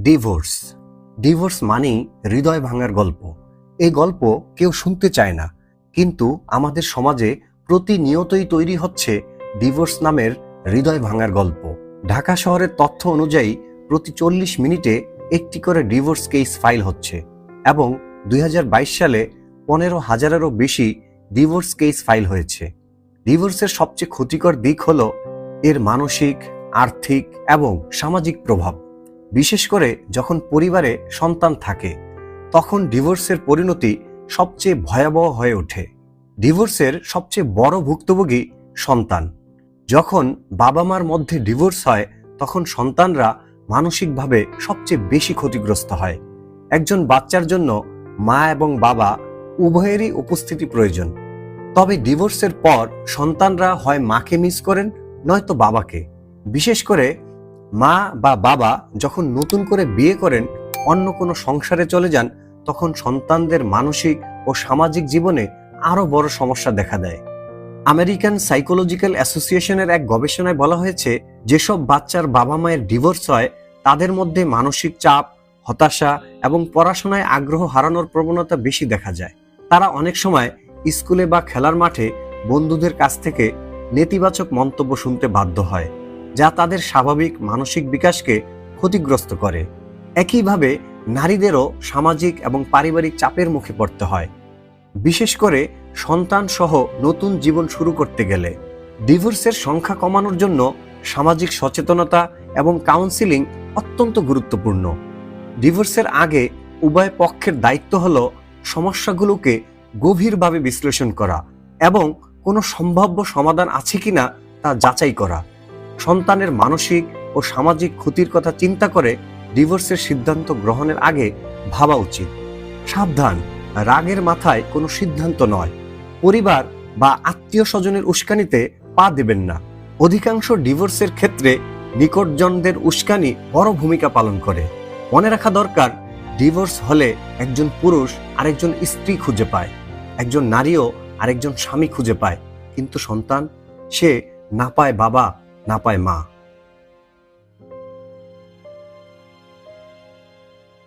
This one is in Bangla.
ডিভোর্স ডিভোর্স মানেই হৃদয় ভাঙার গল্প। এই গল্প কেউ শুনতে চায় না, কিন্তু আমাদের সমাজে প্রতিনিয়তই তৈরি হচ্ছে ডিভোর্স নামের হৃদয় ভাঙার গল্প। ঢাকা শহরের তথ্য অনুযায়ী প্রতি 40 মিনিটে একটি করে ডিভোর্স কেস ফাইল হচ্ছে এবং 2022 সালে 15,000-এরও বেশি ডিভোর্স কেস ফাইল হয়েছে। ডিভোর্সের সবচেয়ে ক্ষতিকর দিক হলো এর মানসিক, আর্থিক এবং সামাজিক প্রভাব। বিশেষ করে যখন পরিবারে সন্তান থাকে, তখন ডিভোর্সের পরিণতি সবচেয়ে ভয়াবহ হয়ে ওঠে। ডিভোর্সের সবচেয়ে বড় ভুক্তভোগী সন্তান। যখন বাবা মার মধ্যে ডিভোর্স হয়, তখন সন্তানরা মানসিকভাবে সবচেয়ে বেশি ক্ষতিগ্রস্ত হয়। একজন বাচ্চার জন্য মা এবং বাবা উভয়েরই উপস্থিতি প্রয়োজন। তবে ডিভোর্সের পর সন্তানরা হয় মাকে মিস করেন, নয়তো বাবাকে। বিশেষ করে মা বা বাবা যখন নতুন করে বিয়ে করেন, অন্য কোনো সংসারে চলে যান, তখন সন্তানদের মানসিক ও সামাজিক জীবনে আরো বড় সমস্যা দেখা দেয়। আমেরিকান সাইকোলজিক্যাল অ্যাসোসিয়েশনের এক গবেষণায় বলা হয়েছে, যেসব বাচ্চার বাবা মায়ের ডিভোর্স হয়, তাদের মধ্যে মানসিক চাপ, হতাশা এবং পড়াশোনায় আগ্রহ হারানোর প্রবণতা বেশি দেখা যায়। তারা অনেক সময় স্কুলে বা খেলার মাঠে বন্ধুদের কাছ থেকে নেতিবাচক মন্তব্য শুনতে বাধ্য হয়, যা তাদের স্বাভাবিক মানসিক বিকাশকে ক্ষতিগ্রস্ত করে। একইভাবে নারীদেরও সামাজিক এবং পারিবারিক চাপের মুখে পড়তে হয়, বিশেষ করে সন্তান সহ নতুন জীবন শুরু করতে গেলে। ডিভোর্সের সংখ্যা কমানোর জন্য সামাজিক সচেতনতা এবং কাউন্সিলিং অত্যন্ত গুরুত্বপূর্ণ। ডিভোর্সের আগে উভয় পক্ষের দায়িত্ব হলো সমস্যাগুলোকে গভীরভাবে বিশ্লেষণ করা এবং কোনো সম্ভাব্য সমাধান আছে কিনা তা যাচাই করা। সন্তানের মানসিক ও সামাজিক ক্ষতির কথা চিন্তা করে ডিভোর্সের সিদ্ধান্ত গ্রহণের আগে ভাবা উচিত। সাবধান, রাগের মাথায় কোনো সিদ্ধান্ত নয়। পরিবার বা আত্মীয় স্বজনের উস্কানিতে পা দেবেন না। অধিকাংশ ডিভোর্সের ক্ষেত্রে নিকটজনদের উস্কানি বড় ভূমিকা পালন করে। মনে রাখা দরকার, ডিভোর্স হলে একজন পুরুষ আরেকজন স্ত্রী খুঁজে পায়, একজন নারীও আরেকজন স্বামী খুঁজে পায়, কিন্তু সন্তান, সে না পায় বাবা, না পায় মা।